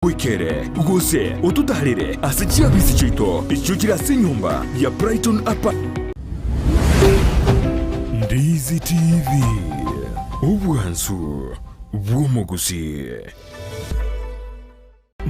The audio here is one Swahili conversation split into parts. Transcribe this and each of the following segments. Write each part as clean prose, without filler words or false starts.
Wikere, ugose, ututarire, asichia visichito, ichuchira sinyumba ya Brighton apa. Ndizi TV, ubuhansu, bw'umuguzi.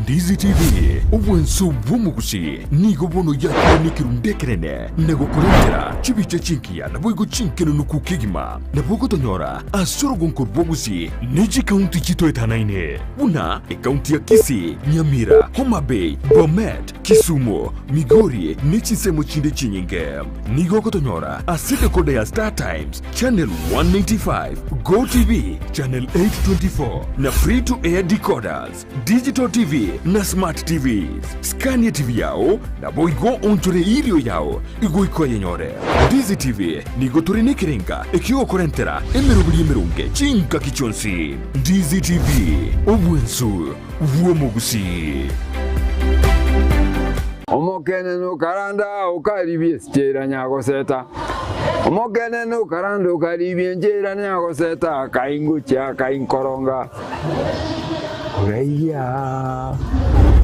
Ndizi TV, ubuhansu bw'umuguzi, nigo bono yakire nikirundekerene, nego kurentera, chibiche chinkia, na boigo chinkeno nukukigima, na bogo tonyora, asorogon kurboguzi, neji kaunti chito etanaine, una, kaunti ya Kisii, Nyamira, Homa Bay, Bomet, Kisumu, Migori, nechisemo chinde chinyinge, nigo kotonyora, asite kode ya Star Times, Channel 195, Go TV, Channel 824, na free to air decoders, Digital TV, na Smart TVs. Scania TV yao, na boigo onchore ilio yao, igo iko yenyore. Ndizi TV, nigo turine kirenga, ekio korentera, emerubili emerunge, chinka kichonsi. Ndizi TV, ubuensu, uomugusi. Omokene no karanda ukaribie stera nyago seta. Omokene no karanda ukaribie njera nyago seta, kaingucha kainkoronga. Oreya.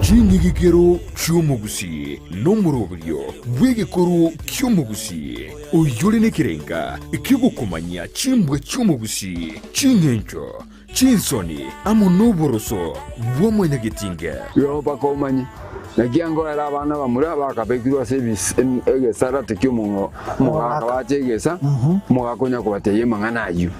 Chingi gikero cy'umugusi no murobyo w'igikoro cy'umugusi uyure nekirenga ikigukomanya chimbwe cy'umugusi chingenjo chinsoni amunoboroso bw'omunyagitinge yo bakomanye nagiango era abana bamura bakabekirwa service egesara tekyomungo mugaka bachegesa mugakonya kubateye mangana ayu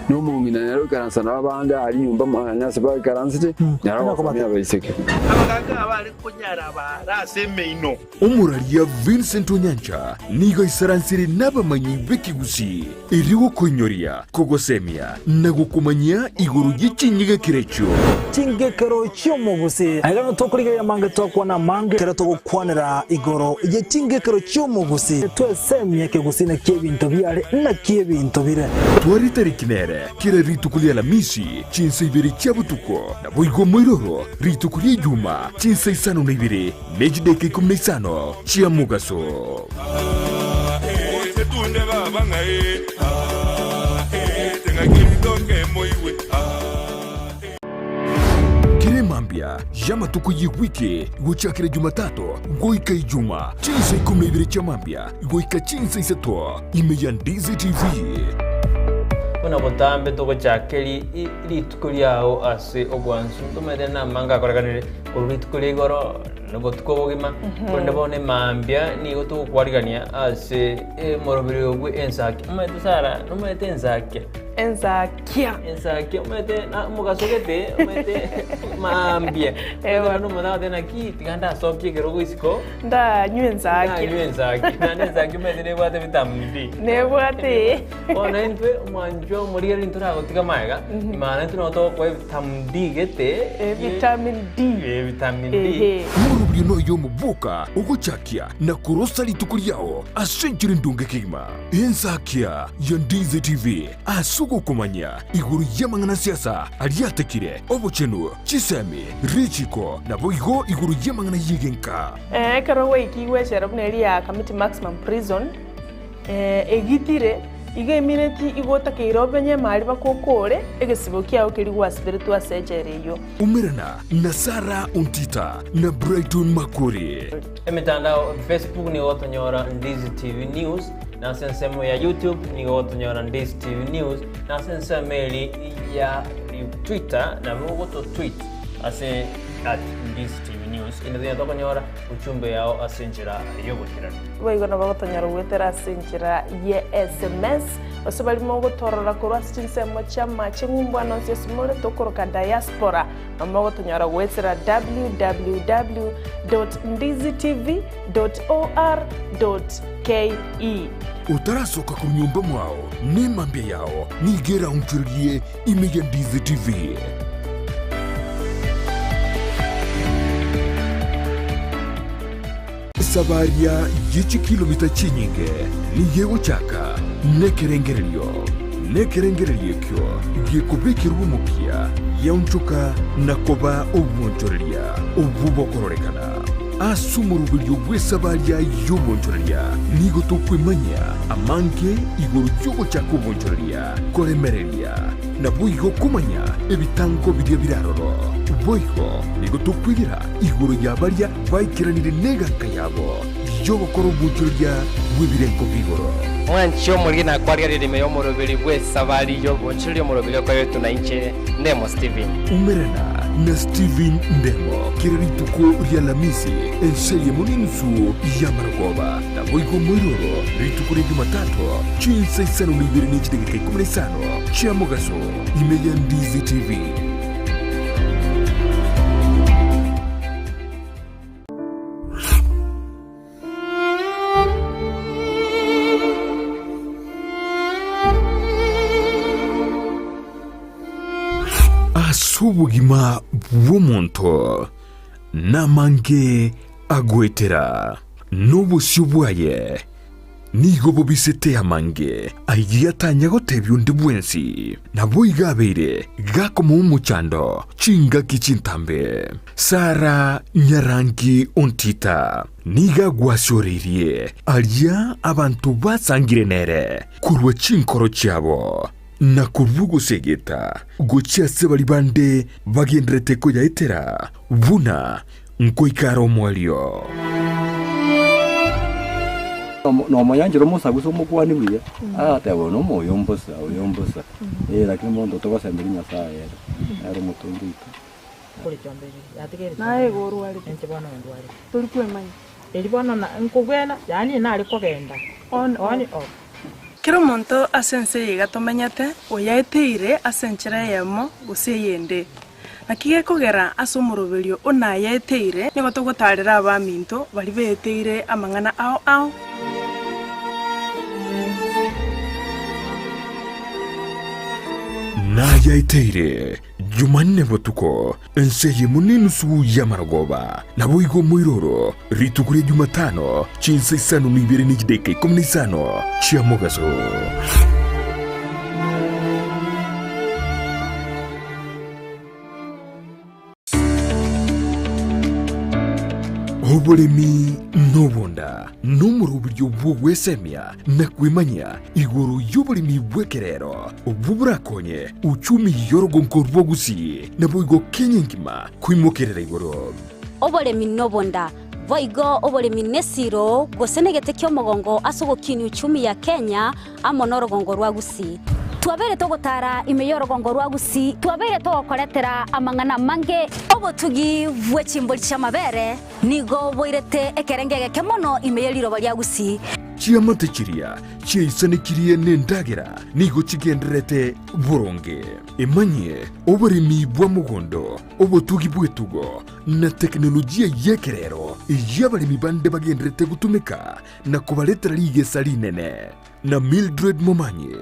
no mungina nero karansana babanga ari nyumba mwana saba karansite nyaro komya bayiseke abaganga abari kunyara baraseme ino umuralia Vincent Onyancha nigo isaransiri n'abamanyi b'ikigusi iriwo konyoria kogosemia nagukumanya iguru y'ichinyiga kirecho chingekero cy'umugusi agano tokuriga yamange tokwana mange kera togukwanira igoro y'chingekero cy'umugusi twesemye kigusi na kebinto byare na kebinto bire twari tarikinere kira ritukulia la misi chinsa ibiri chabutuko na boigo moiroro ritukulia juma chinsa isano na ibiri nejideke kumna isano chia mugaso setunde babanga tenga kiritoke moiwe kire mambia jama tuku wiki gochakire Jumatatu goika ijuma chinsa kumna ibiri cha mambia goika chinsa isato imeya Ndizi TV. Kuna botambe toko chakeli ritukuliao ase ogwansu tumede na manga koraganire ritukulia igoro nugo tukobogima konde bone mambia ni goto kwarigania ase morobiri ogwe Ensakia umete sara numete Ensakia umete na mugasogete umete mambia ewa no mona dena ki tiganda sokye gerogo isiko nda Ensakia na Ensakia umete ne bwate vitamini D ne bwate ona entwe manjo moriya lintura gotika maiga imana tuno to kwa vitamin D gete vitamin D murubiri no yo mubuka ugochakia na kurosa litukuliao asenjiri ndunge kigma Ensakia ya Ndizi TV asugo kumanya iguru yamangana siasa aliatekire obochenu chisemi richiko na boigo iguru yamangana yigenka karawe ikiwe sherabneri ya committee maximum prison egitire iga imineti igota keirobenye mali bakokore egesibo kiao kirigwa spiritual surgery yo umirana na Nyarangi Ontita na Brighton Makori emitandao Facebook ni otonyora Ndizi TV News na sensemo ya YouTube ni otonyora Ndizi TV News na sensemo ya Twitter na mwogoto tweet ase @Ndizi TV News inadhina toka nyora uchumbe yao asenjira yogokirana baigona bagotonyora gwetera asenjira ye SMS osabali mogotorora kurwa sinsemo chama chingumbwana nsesumure tokoroka diaspora amogotonyora gwetera www.ndizitv.or.ke utarasoka ku nyumba mwao ni mambia yao nigera umchurigie imeya Ndizi TV. Sabaria yichi kilomita chinyinge ni yego chaka nekerengerelio kyo yekubikira umukia yaunchuka nakoba obwonchoreria obubokororekana asumurubiryo bw'esabaria y'obwonchoreria nigo tokwimanya amanke igoro y'ogo chaka obwonchoreria koremereria nabwo igo kumanya ebitango birya biraroro boigo nigo tukwigira iguru ya baria baikiranire neganka yabo yo gukora ubujurya bw'ibirenko bigoro mwancho muri na kwaria ririme yo murubiri bwe sabari yo bonchiri yo murubiri ko yetu na inche Ndemo Steven umerana na Steven Ndemo kirari tuko ya lamisi enserie muninsu ya maragoba na boigo moiroro ritukure Jumatatu chinsa isano libiri ni chideke kumenisano chia mogaso imeya Ndizi TV. Asubugima bw'omuntu namange agwetera n'obusi bwaye nigo bubisete amange aigiyatanya gotebya undi bwensi nabo igabeire gakoma umuchando chinga kichintambe Sara Nyarangi Ontita niga gwashorerie alia abantu basangire nere kurwa chinkoro cyabo na kuvugo segeta gochia sebali bande bagendrete ko yaitera buna nkoikaro mwalio no mayanjiro musaguso mukwani wiya atebo no moyombosa lakini mondo to basembiri nyasaye era mutundika kuri cyambere yategere naye goru wali ente bana ndwari turi kwemanya eri bana nkugwena yani nari kogenda on off kero monto asense yiga tomenyete oyaeteire asenchera yemo guseyende nakige kogera asumurubirio ona yaeteire nigo togotarira abaminto bari beteire amangana ao na yaiteire Jumanne botuko enseye munini su ya maragoba na boigo moiroro ritukure Jumatano chinsa isano nibiri nijideke komunisano chia mogaso obolemi nobonda n'umurubiryo bw'ogwesemya nakwimanya iguru y'obolemi bw'ekerero obuburakonye uchumi yorogonko rwogusi naboigo Kenya ngima kwimokerera iguru obolemi nobonda voigo obolemi nesiro gosenegete kyomogongo asogokini uchumi ya Kenya amonorogongo rwagusi twabere togotara imeyorogongo rwagusi twabere togokoretera amangana mange obotugi bwechimboli chamabere nigo boirete ekerengege kemono imeyeliro balyagusi chiamate chiria chiaisanekirie nendagera nigo chigenderete boronge emanye oboremi bwa mugondo obotugi bwetugo na teknolojia yekerero yabalemi bande bagenderete gutumika na kubaletera ligesa linene na Mildred Momanye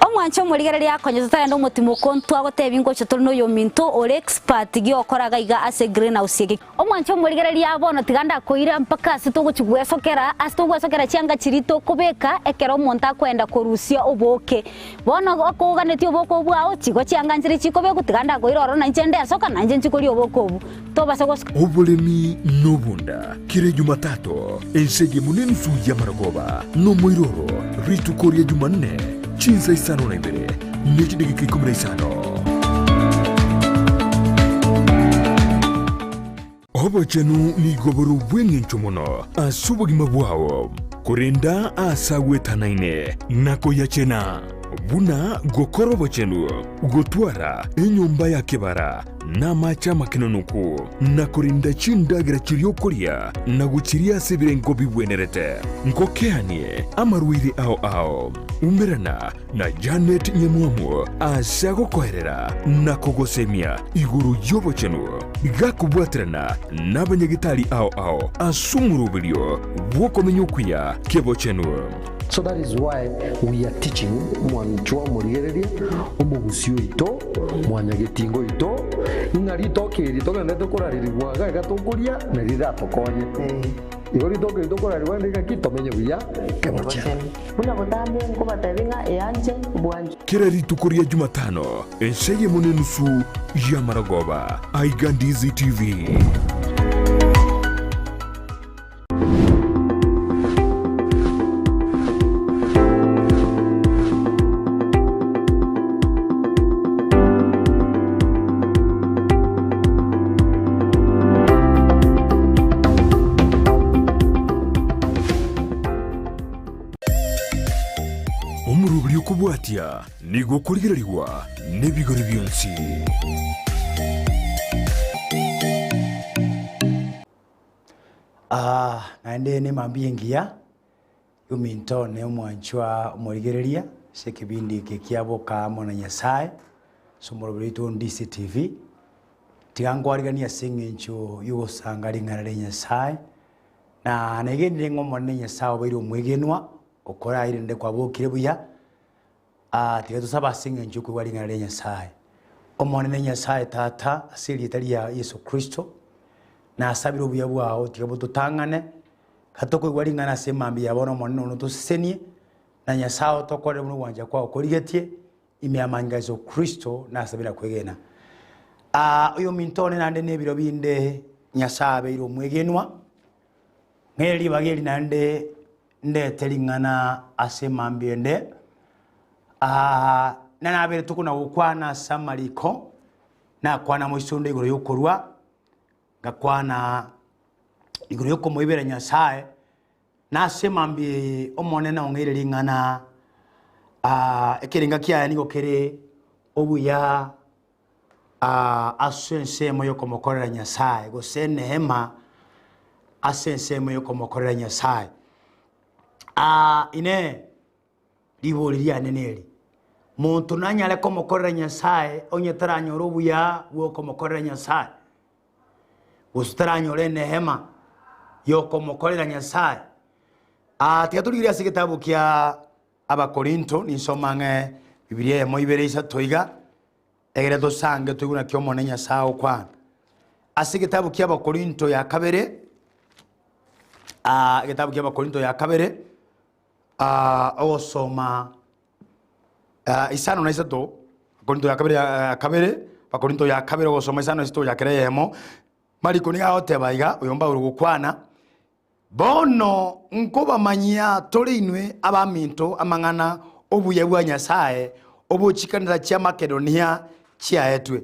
omwancho murigereri akonye tutayenda umutimo kontu agotebingo cyo turi no yo minto ore expert gi okoraga iga ase greenhouse gi omwancho murigereri abono tiganda koira mpaka asitugwesokera cyanga kirito kubeka ekero monta kwenda korusia oboke bono okoganeti oboko bwao kigo cyanga nziri kikobe gutiganda koira oro nanjende asoka nanje nkikori oboko obu tobase goska obolemi nobunda kire Jumatatu ensege munene su ya maragoba no moiroro ritukoria Jumanne chinsa isano na ibere nechidege kikumra isano obachenu ni goboru bwengencho mono asubogima bwao kurenda asagwetanaine nako yachena buna gokoro bochenu gotwara enyumba ya kebara na macha makinonuku na kurinda chindagira chiriokoria na guchiria sebirengo bibwenerete nkokeanie amaruiri ao umerana na Janet Nyemuamu asago koherera na kogosemia iguru yobochenu gakubwatrana na banyagitari ao asumurubilio bwokomenyokuya kebochenu. So that is why we are teaching mwanchwa murigereria omugusio ito mwanyagetingo ito inarito kirito kana tokoraririrwa gatokuria na riratokonye igori toke tokoraririrwa ndikakitomenye buya kebocha una botambe ngo batabinga eyanje bwanje kirari tukuria Jumatano enseye munenusu ya maragoba aiga Ndizi TV. kubwatia nigo kurigirariwa n'ibigori byonsi. Naende ni mambingia yuminto ne mwanchwa murigereria sekibindi kikiaboka mona Nyasaye somorobirito Ndizi TV tigangwarigania singincho yugosanga ringana re Nyasaye na negendire ngomone Nyasaye obairo mwegenwa okora irinde kwabokire buya tiga tusaba singincho kwigwaringana re Nyasaye omone Nyasaye tata asiri itali ya Yesu Kristo na asabiro buya bwao tiga bututangane katoko igwaringana semambi yabono monno no tusenie na Nyasaye tokore mu wanja kwa okorigetie imyamanga Yesu Kristo na asabira kwegena uyo mintone nande nebiro binde Nyasaye iro mwegenwa ngeli bageli nande ndetelingana asemambi ende nana abere tukuna ukwana samaliko na kwana moisonde igoro yokorwa gakwana igoro yoko moibera Nyasaye na semambi omone na ongere lingana ekiringa kia nigo kere obuya asense moyo komokorera Nyasaye go sene hema asense moyo komokorera Nyasaye ine libolia neneli muntu nanyale komokorera Nyasaye onyetara nyoro buya wo komokorera Nyasaye ustaranyore nehema yo komokorera Nyasaye tigaturigiria sigitabu kia abakorinto nisomange Biblia moibere isa toiga egere dosange toiguna kyo mone Nyasaye kwa asigitabu kia abakorinto ya kabere igitabu kia abakorinto ya kabere osoma isano na isato abakorinto ya kabere abakorinto ya kabere osoma isano isato ya kereyemo mariko niga otebaiga uyomba urugukwana bono nkoba manyia torinwe abaminto amangana obuye bwa Nyasaye obuchikanira kya Makedonia kya etwe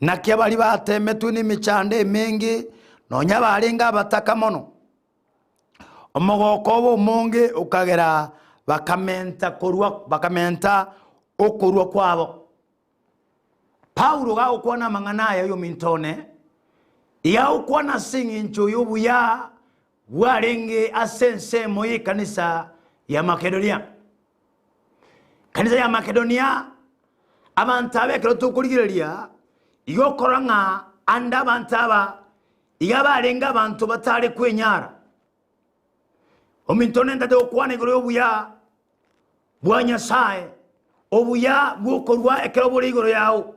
nakia bali batemetwe ni michande mengi nonya balinga bataka mono omogoko bo monge ukagera bakamenta okorwa kwabo Paulo ga ukwana mangana ya yo mintone ya ukwana singincho yobuya warenge asense moye kanisa ya Makedonia. Kanisa ya Makedonia abantabe kero tukurigireria yokoranga anda bantaba igabarenga abantu batale kwenyara omintone ndade okwane goro obuya bwa Nyasaye obuya bwokorwa ekero burigoro yawo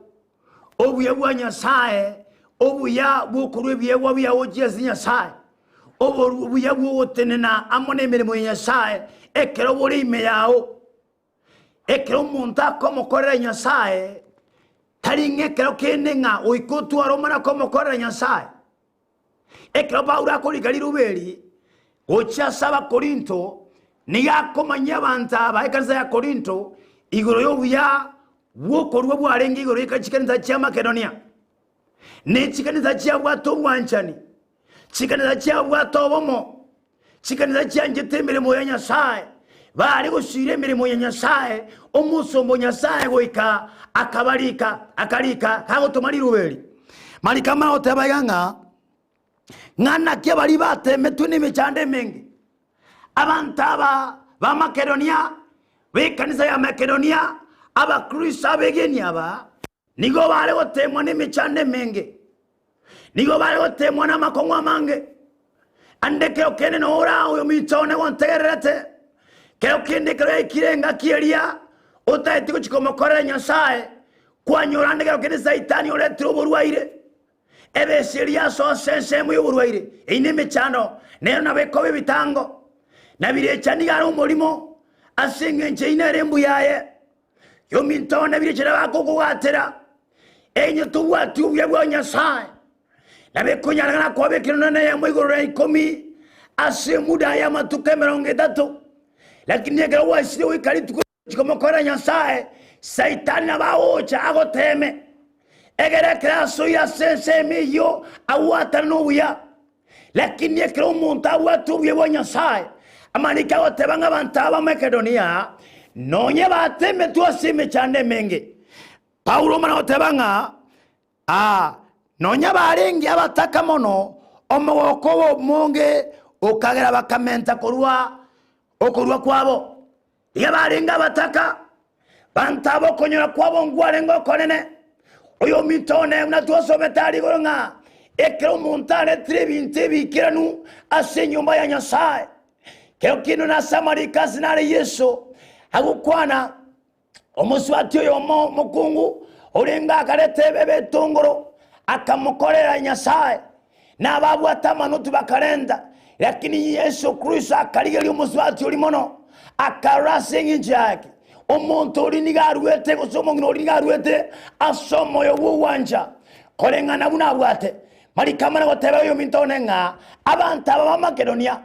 obuya bwa Nyasaye obuya bwokorwa byewa byawo Jesu Nyasaye obuya bwotenena amone mirimo ya Nyasaye ekero burime yawo ekero munta komokorera Nyasaye taringe kero kenenga oikotu aromana komokorera Nyasaye ekero Paulo akorigali ruberi ocha saba Korinto niga komanya banta baekanza ya Korinto igoro yobuya bwokorwa bwarenga igoro ikachikanza kya Makedonia ne chikanza kya bwato bwanchani chikanza kya bwato bomo chikanza kya njetembere moya Nyasaye bari gusire mirimo ya Nyasaye omusombo Nyasaye goika akalika kago tomari ruberi mali kama otabayanga ngana kya bali batemetwe ni michande mengi abantaba ba Makedonia bekanisa ya Makedonia abakristo abegeni aba nigo bale gotemwa ni michande mengi nigo bale gotemwa na makongwa mange andeke okene no ora oyo mitone wontegerete kero kende kero ikirenga kielia otaetiko chikomokorera Nyasaye kwanyorande kero kende saitani oletro oborwaire ebe seria so sense mu oborwaire ine mechano nero nabekobe bitango nabirechani garo umolimo asenge nche inerembu yaye yo mintone birechera bakoko gatera enyo tubwatu bwa Nyasaye nabekonyana kwabekirana naye mu igoro ikomi ase muda ya matuke 30 lakini yegera wasire wikali tukomokora Nyasaye saitani nabaocha agoteme egere kraso ya sense miyo awata nuya lakini yegera umuntu awatu bwa Nyasaye amanika otebanga bantaba Makedonia nonye bateme twasime cyane menge Paulo mana otebanga nonya barengi abataka mono omogoko monge okagera bakamenta korwa kwabo ya barenga bataka bantabo konyora kwabo ngwarengo konene oyo mitone na twasometa goronga ekero montane trebinte bikiranu asenyumba ya Nyasaye kero kino na samarika sinare Yesu agukwana omuswati oyo mukungu orenga akarete bebe tongoro akamukorera Nyasaye n'ababwata manutu bakarenda lakini Yesu Kristo akarigeri omuswati oli mono akarasengi njaki omuntu oli nigarwete gusomongino oli nigarwete asomo yo wanja korenga nabuna bwate marikamana goteba yo mintone nga abantu aba Makedonia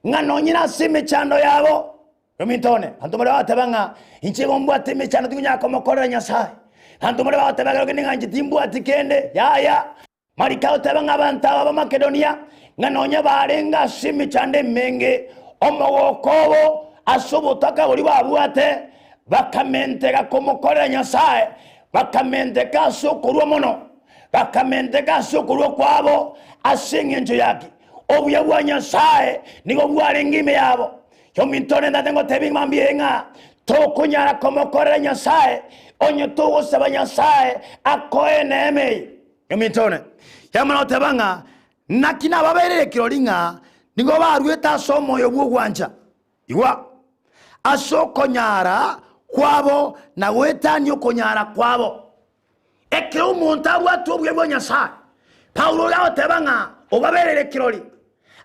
nga nonyina sime chando yabo yo mintone antu mara batebanga inchego mbwate mechano tunya komokorera Nyasaye antu mara batebanga nginga njitimbu atikende ya marikao tebanga abantu aba Makedonia nga nonya barenga sime chande menge omogokobo asobotaka boli babwate bakamenteka komokorera Nyasaye bakamenteka sokorwa mono bakamenteka sokorwa kwabo asinge njo yake obuya bwa Nyasaye nigo bwarengime yabo yo mintone ndatengo tebi mambienga tokunyara komokorera Nyasaye onye tugusaba Nyasaye akoe neme yo mintone yamana otebanga nakina baberere kirolinga nigo barweta somo yo bwanja iwa asokonyara kwabo na wetani okonyara kwabo ekero umuntu abwatu bwa Nyasaye Paulo yawo tebanga obaberere kiroli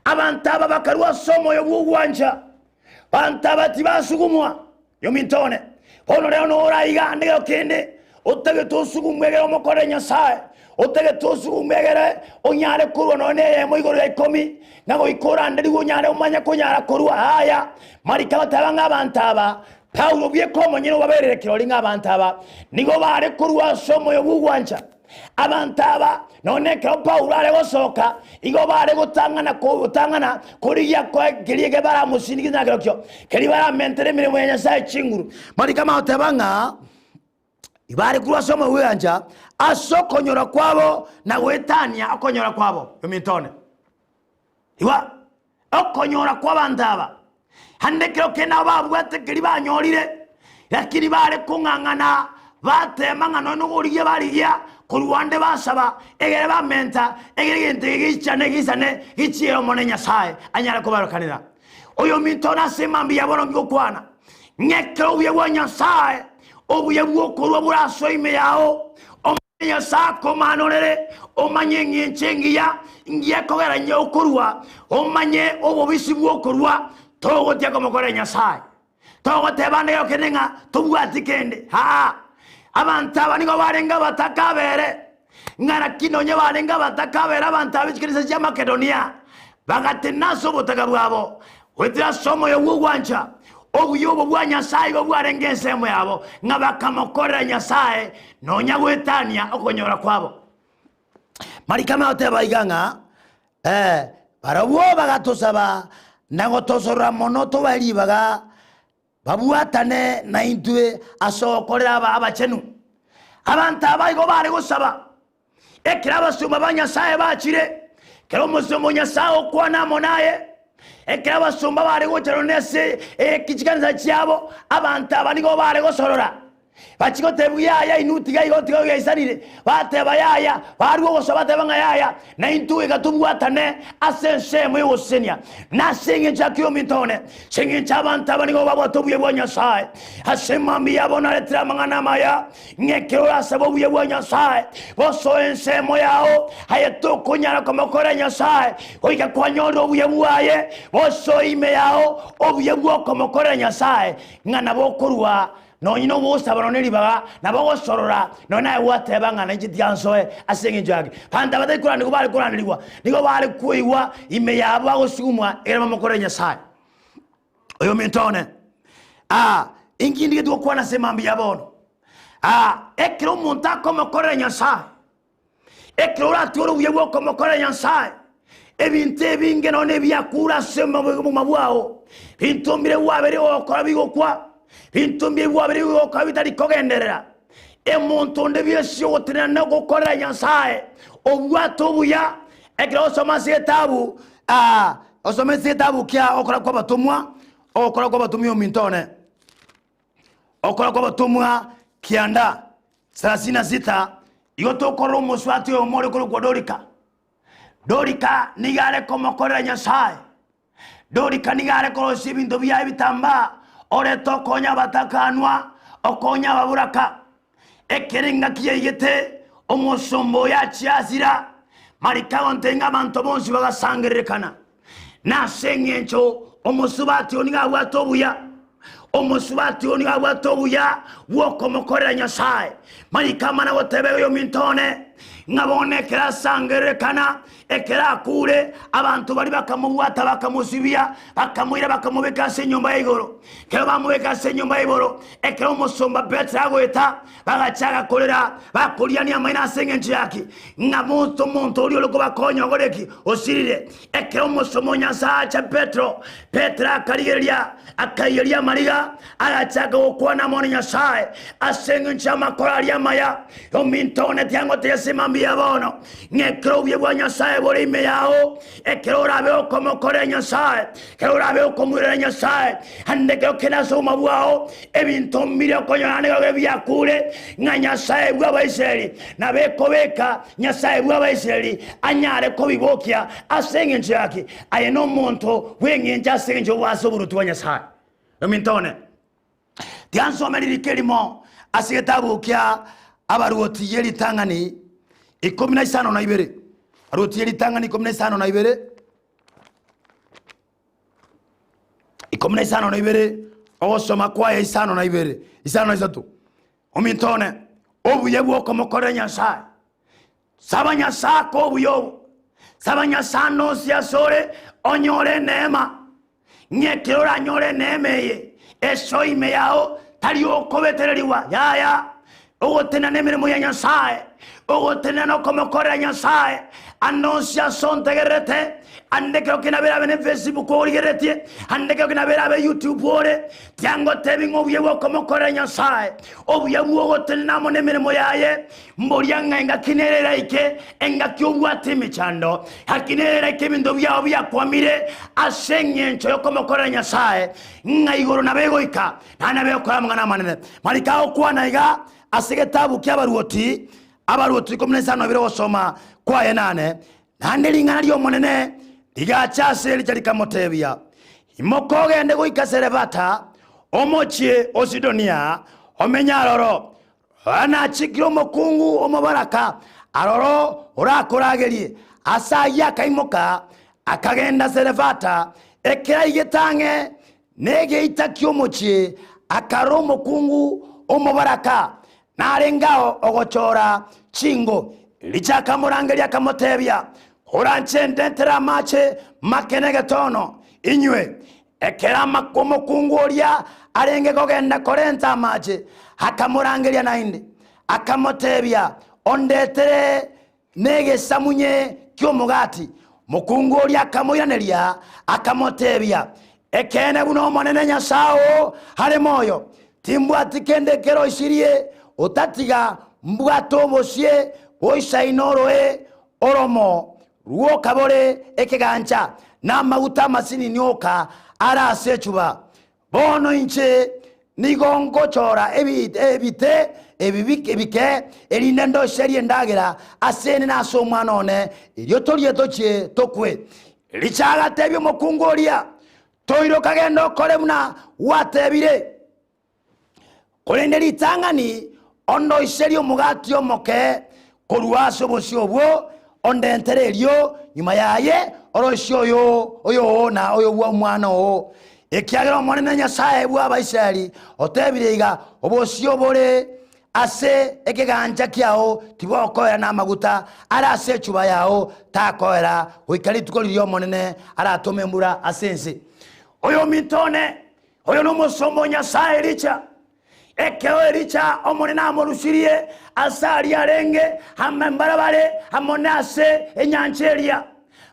abantu aba bakarwa somo yo bwanja bantaba tibasugumwa yo mintone ono leo no raiga ndego kende otege tosugumwegera omukore Nyasaye otege tosugumwegera onyare kurwa none yemo igoro ya 10 nago ikora ndiri onyare umanya konyara kurwa haya marika batabanga abantu aba Paulo bye komo nyino baberere kiroli ng'abantu aba nigo bare kurwa somo yo bwanja abantu aba none ka Paulo ale gosoka igo bare gutangana kuri yakwa giriye bara musindi nakyo keri bara mentere mire mwenye sai chinguru mari kama otabanga ibare kurwa somo bwanja asokonyora kwabo na wetania akonyora kwabo yomitone iwa akonyora kw'abantu aba handekero kena babwate keri banyorire lakini bare kungangana batemanga none uguriye bariya kuruwande basaba egere bamenta egere gente gichane gisane gichiro mone Nyasaye anyara kubarokanira oyo mitona semambi yabono ngokwana nyekero uye wa Nyasaye obuye bwokorwa buraso ime yao omanya sako manonere omanye nyencengiya ngiye kogera nyokorwa omanye obobisi bwokorwa togo tyako mokore Nyasaye togo tebande yo kenenga tubwatikende abantu abanigo barenga batakabere ngara kinonye barenga batakabere abantu abikirisa cya Makedonia bagatenaso butaka bwabo wetira somo yo bwanja obuyobo bwa Nyasaye go bwarengense mu yabo ngabakamokorera Nyasaye nonya wetania okonyora kwabo marikama otebaiganga barabo bagatosaba nagotosora monoto bali baga babuatane na intwe asokorera abachenu abantu abayigo bari gusaba ekira basumba b'Nyasaye bakire kero musomo Nyasaye okwana monaye ekira basumba bari guteronese ekichikanza cyabo abantu abanigo bari gusorora bachikotebu yaya inutiga igotiga yaisanire bateba yaya bari gusaba tebanga yaya na intwe gatubwatane asense mu yosenya nasinge chakyo mitone singe chabantu abanigo babotobuye bwa Nyasaye asemambi yabona letira mangana maya ngekero asabobuye bwa Nyasaye boso ensemo yao hayeto kunyara komokora Nyasaye oika kwanyoro obuye bwaye boso ime yao obuye bwa komokora Nyasaye ngana bokorwa no yino bosa baroneri baga nabago sorora no nae watebanga na njityansoe asenge njagi panda badai kurani ko bari kuranirwa nigo bari kuiwa ime yabo agosugumwa era mamokore Nyasaye oyo mintone ingindi getu kwa na semambi yabono ekiro munta komokore Nyasaye ekiro ratoro uyewo komokore Nyasaye ebinte binge none byakura sema mu mabwao bintombire wabere okora bigokwa bintu mbibwa biri goka bitari kogenderera emuntu ndebye gutira no gukora Nyasaye obwato buya ekira osoma setabu osoma setabu kya okora kwa batumwa okora kwa batumwa mintone okora kwa batumwa kianda 36 yotokora umuswati omore kuri kwa Dorika nigare komokora Nyasaye Dorika nigare korosi bintu bya bitamba ore tokonya batakanwa okonya baburaka ekeringa kiyegete omusombo ya chiazira marika ontenga abantu bonsi bagasangerekana nasenyencho omusubati oniga bwatobuya omusubati oniga bwatobuya wokomokorera Nyasaye marika mana wotebe yo mintone ngabone kera sangerekana ekera kure abantu bali bakamubwata bakamusibya bakamwira bakamubeka senyumba y'igoro kero bamubeka senyumba y'igoro ekero musomba Petra gweta bagachaga kolera bakulia ni amaina sengenchi yake ngamuntu muntu oli oloko bakonya goreki osirire ekero musomo Nyasaye cha Petra kaligeria akayeria mariga agachaga okwana moni Nyasaye asengenchi amakorali amaya omintone tiango tesemambia bono ngekro bwa Nyasaye bori me yao ekero rabe komokore Nyasaye ekero rabe komure Nyasaye hande ko kenaso mabwao ebinto mbire konyane ko byakure nga Nyasaye bwa Baisraeli na bekobeka Nyasaye bwa Baisraeli anyare ko bibokya asengenje yake ayeno muntu wengenje asengenje waso burutu wa Nyasaye emintone tianso meririkelimo asigetabu kya abaruoti yeli tangani 15 na ibere aruoti yeli tangani 15 na ibere 15 na ibere osoma kwa 5 na ibere 5 na 3 omintone obuye bwo komokore Nyasaye sabanya sako obuyo sabanya sano siasore onyore neema nyekirora nyore neemeye eso ime yao tali okobetereriwa yaya ogotena nemirimo ya Nyasaye ogotena no komokora Nyasaye anuncia sontegerete ande creo que nabera en Facebook origerete ande creo que nabera en YouTube ore tiango tebingo byewo komokora Nyasaye obyewo ogotena mo nemirimo yaye mborianga enga kinerera ike enga kyobwate michando hakinerera ike bindo byao byakwamire asenyencho yokomokora Nyasaye ngaigoro nabegoika nanabekora mwana manene malikao kwana iga asigetabu ky'abaruoti 15 biro osoma kwa 8 nandelingana lyo monene ligachase lichalikamotebya imokogende goikaserevata omochie osidonia omenyaroro anachikiro mokungu omobaraka aroro orakoragerie asaya kaimoka akagenda serevata ekera igetange nege itakyo mochie akaro mokungu omobaraka narengao ogochora chingo lichaka murangelia kamotebya oranche ndentera mache makenege tono inywe ekera makomo kungolia arenge kogenda korenta mache akamurangelia nainde akamotebya ondetere nege samunye kyomugati mukungolia akamoyanelia akamotebya ekene buno monene Nyasao hale moyo timbwati kende kero ishirie otatiga mbwato bosie oisa inoroe oromo ruo kabore ekegancha na maguta masini nyoka ara sechuba bono inche nigongo chora ebite ebibike elinendo sherie ndagera asene na so mwanone iryo tolie tochie tokwe lichaga tebyo mokungolia toiro kagendo kolemuna watebire kolende litangani ondo iserio mugati omoke koruaso bosiobwo ondenterelio nyuma yaye orosio oyo na oyo bwa mwana o ekiagero monene Nyasaye bwa Baisraeli otebiriga obosio bore ase ekeganja kiao tiboko na maguta ara ase chuba yao takoera oikali tukolio monene ara tomembura asense oyo mitone oyo no musomo Nyasaye richa ekeo ericha omonena amorusirie asari arenge hamembarabare amonase enyancheria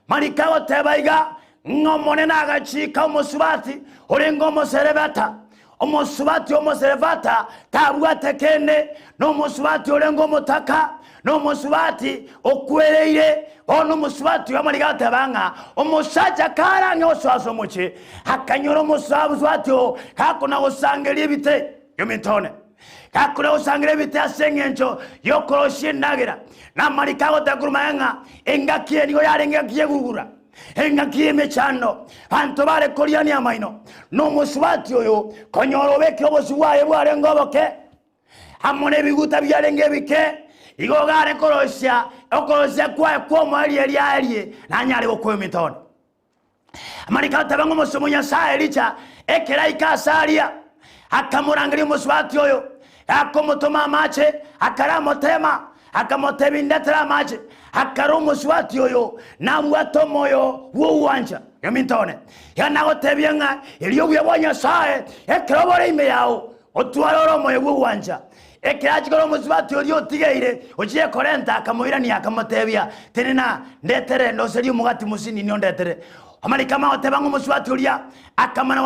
marikago tebaiga ngomonena agachika omusubati orengo moserebata omusubati omuserevata tabwate kende n'omusubati olenga omutaka n'omusubati okwereire ono omusubati wamaliga banga omusajja karange oswaso muki akanyora omusubati kakuna osangera ebite yomitone kakuna osangera ebite asengencho yokoroshye nagira namalika otakurumayanga engakie nigo yarenga kiyegurura engakie mechando bantu bare koliani amaino n'omusubati oyo konyoro beke obosubwaye bwarenga oboke amone biguta byarenge bike igogare korosya okorosya kwa mwali elialie nanyali okwe mitone amarika tabango musomo Nyasaye licha ekeraika asalia akamurangira omusubati oyo akomutoma amache akaramotema akamotebindetera amache akaromusubati oyo namwato moyo wuwanja yomitone yanagotebyenga eliyobuya bwa Nyasaye ekerobore ime yawo otwaroro moyo wuwanja ekirachikoro omusubati oyo otigeire ochiye korenta akamuirani akamotebya tenena ndetere ndoseri omugati musini nio ndetere amarikama otebanga omusubati oria akamana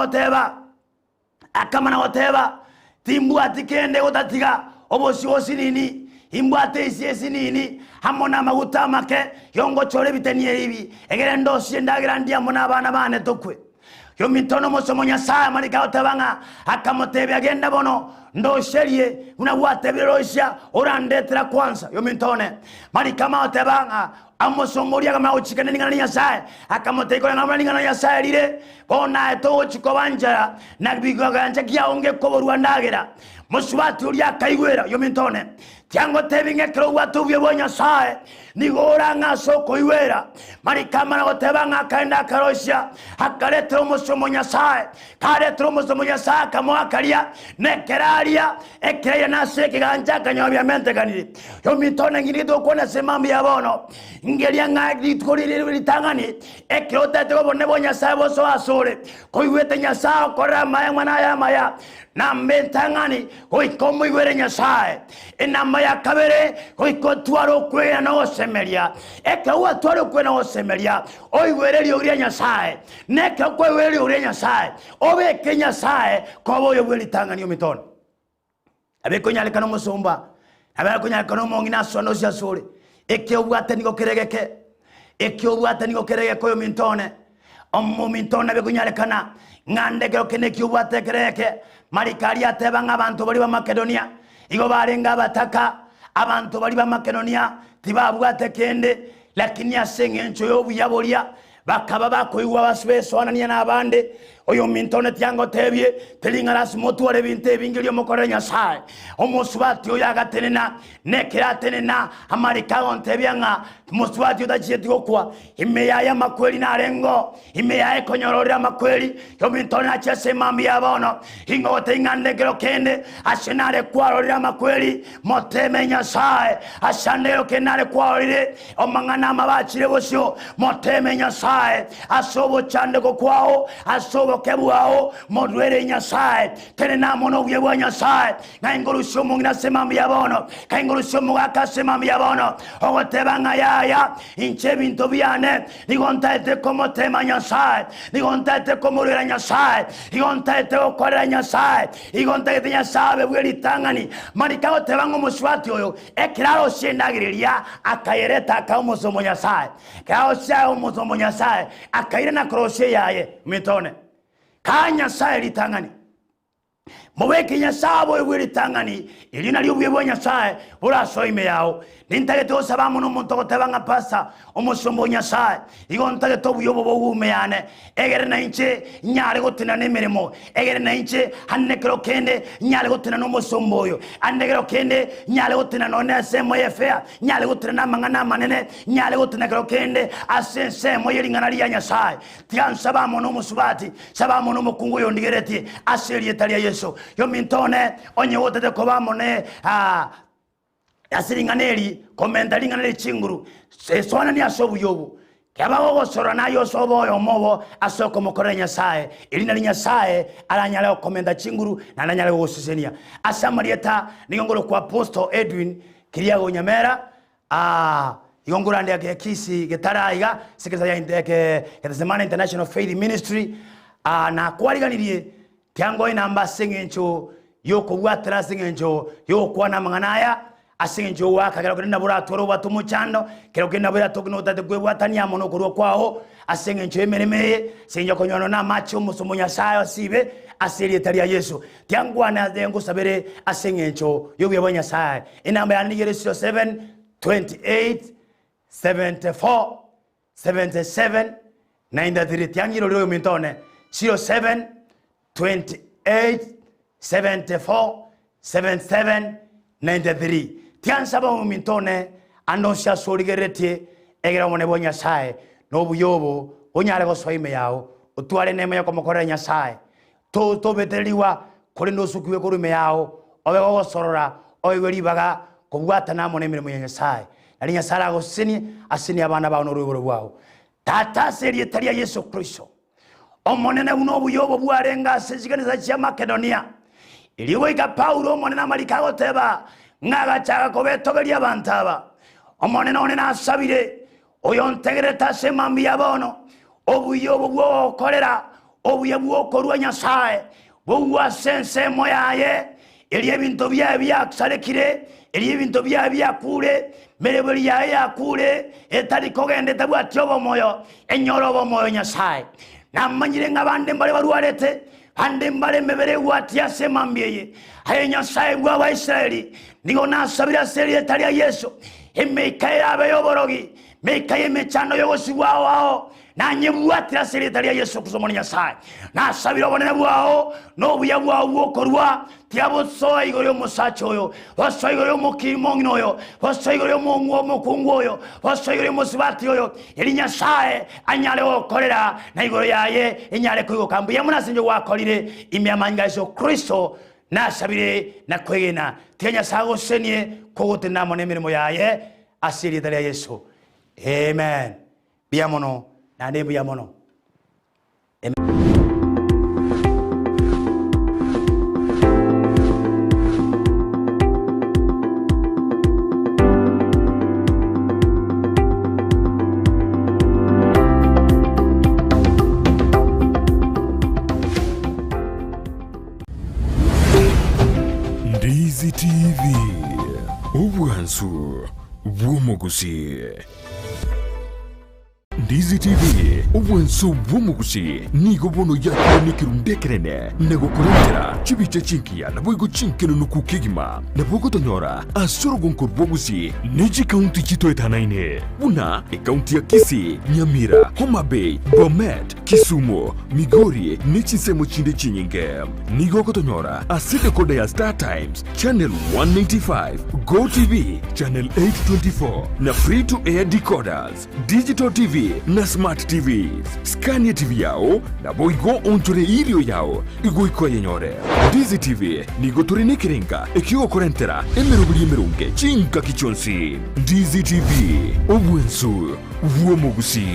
oteba timbwati kende otatiga obosi osinini imbwate isi nini hamona amaguta make yongochore biteniye ibi egere ndosi ndagira ndiamo n'abana bane tokwe yo mitono musomo Nyasaye amarika otebanga akamotebya agenda bono ndosherie unawatebirosha orandetera kwanza yo mitone marikama otebanga amosomoria kama ochikane ningana Nyasaye akamoteikola ngama ningana Nyasaye lire bona eto chikobanja na bigoganja kyaonge koborwa ndagira musubati uri akaigwera yo mitone tiango tebinge kro watu byo Nyasaye nigora ngaso koiwera marikama na otebanga kaenda karosha akaletro musomo Nyasaye kaletro musomo Nyasaye kamo akalia nekeralia ekeya nase kiganja kanyo mente kaniri yo mitone ngiri do kona semambi yabono ngelia ngadi tkoliri tangani ekrote to bonne bo Nyasaye boso asore koiwete Nyasaye korra mwana ya maya na mbentangani koikomo iwere Nyasaye enamba ya kabere koikotwaro kwena no semeria ekawa twaro kwena no semeria oiwere lyo Nyasaye neka kwewere lyo Nyasaye obeke Nyasaye kobo yo bweli tangani omitone abekonyale kano musumba abekonyale kano mongina sono sia sore ekyobwate niko kerege koyo mintone ommo mintone abekonyale kana ngande kene kyobwate kereke marikali atebanga abantu bali ba Makedonia igo barenga bataka abantu bali ba Makedonia tibabwate kende lakini asengencho yobuyabolia bakaba bakoiwa basubesonania n'abande oyo mintone tiango tebye telingara smotware binte bingilyo mukore Nyasaye omusubati oyo agatenena nekiratenena amarika ontebyanga musubati odachietiko kwa imeya ya makweli na rengo imeya ekonyorora makweli yo mintone achese mambi yabono ingote ingande kero kende ashenare kwarorira makweli moteme Nyasaye ashandero kenare kwarorire omangana mabachire bosyo moteme Nyasaye asobo chandeko kwao asobo kebuao modwere Nyasaye tenena mono bwa Nyasaye ngaingorusho mungina semambi yabono kaingorusho mugaka semambi yabono ogotebanga yaya inche binto byane nigontaete como tema Nyasaye nigontaete como rera Nyasaye nigontaete okorera Nyasaye nigontaete Nyasaye bweli tangani marikao tebango muswati oyo ekiraro shendagiriria akayereta ka umusomo Nyasaye kao sha umusomo Nyasaye akaire na kroshe yaye mitone ka Nyasaye litangani mubeke Nyasaye bweli tangani ilina lyo bwe Nyasaye uraso ime yao nintage osaba muno muntu gotebanga pasa omusombo Nyasaye igontage to buyobo bwumeyane egere na inche nyare gotina nemeremo egere na inche hannekero kende nyare gotina no musombo yo andegero kende nyare gotina no nese moyefea nyare gotina na mangana manene nyare gotina kero kende asense moyeringana lya Nyasaye tiansaba muno musubati saba muno mukungu yo ndigereti aseri etalia Yesu yo mintone onye wotete kobamone asiringaneri komentaringaneri chinguru sesona ni asobu yobu kabago sora nayo sobo yo mobo asoko mukore Nyasaye ilina li Nyasaye alanyala komenta chinguru na alanyala wosisenia asamarieta ningongolo kwa Apostle Edwin kiriago Nyamera yongora ndiye kisi getaraiga sekretari ya indeke ya Semana International Faith Ministry na kwaliganirie tiango inamba singencho yoko watara singencho yoko na manganaya asingencho waka kero kenda bura toro watu muchando kero kenda bura tokno tate kwe watania mono kurwa kwao asingencho emereme sinjo konyono na macho musomonya sayo sibe asiri taria Yesu tiango anadengo sabere asingencho yobe bonya sai inamba ya nigere 7 28 74 77 93 tiangiro leo mintone 07 28 74 77 93 tiansaba mu mintone anonsha soligerete egera mone bonya sai no buyobo onyare go soime yao utware neme yo komokora nya sai to beteliwa kuri no sukuwe kuri me yao obe go sorora oyeri baga kubwata na mone mirimo nya sai ali nya sala go asini abana ba no rubo rwao tata serie taria Yesu Kristo omonene uno buyobo bwarenga seziganiza cha Makedonia iliwe ka Paulo omonene amalikago teba ngaga chaga kobetogeria bantaba omonene onena asabire oyontegereta semambi yabono obuyobo bwo kolera obuyobo korwa Nyasaye bwo sense moyaye eliye bintu bya ksarekire eliye bintu bya kure merebeli ya kure etari kogende tabwatyo bomoyo enyoro bomoyo Nyasaye namanyire ngabande mbale barwarete ande mbale mebere watia semambiyeye aye Nyasaye bwa Israeli nigo nasabira seri etari ya Yesu emekaye abayoborogi mekaye mechano yogosibwao ao nanye bwatira seri etari ya Yesu kuzomoni Nyasaye nasabira bonene bwao no buya bwao bwokorwa tiabo soa igoryo musacho oyo waso igoryo mukimongino oyo waso igoryo mongo mukungu oyo waso igoryo musibati oyo eri Nyasaye anyale okorera na igoryo yaye enyale kuigo kambu ya munasinjo wakorire imyamanga Yesu Kristo nasabire nakwegena tianya sago senie kogotenda mone mirimo yaye asiri tare Yesu amen biamono na ne biamono Ndizi TV ubwansu bw'umuguzi. Ndizi TV ubwansu bw'umuguzi nigo bono yakire nikirundekerene nego kurengera chibice chinkiya nabwo chinkeno nukukigima nabwo tonyora asorogonko bwoguzi niji county chito etanaine buna county ya Kisii, Nyamira, Homa Bay, Bomet, Kisumu, Migori nichisemo chinde chinyinge nigo kotonyora aside kode ya Star Times channel 195 Go TV channel 824 na free to air decoders digital TV na smart TVs Scania TV yao na boigo onjore irio yao igo ikoye nyore Ndizi TV nigo turine kirenga ekigo korentera emerubuli emerunge chinka kichonsi Ndizi TV obwensu uomogusi.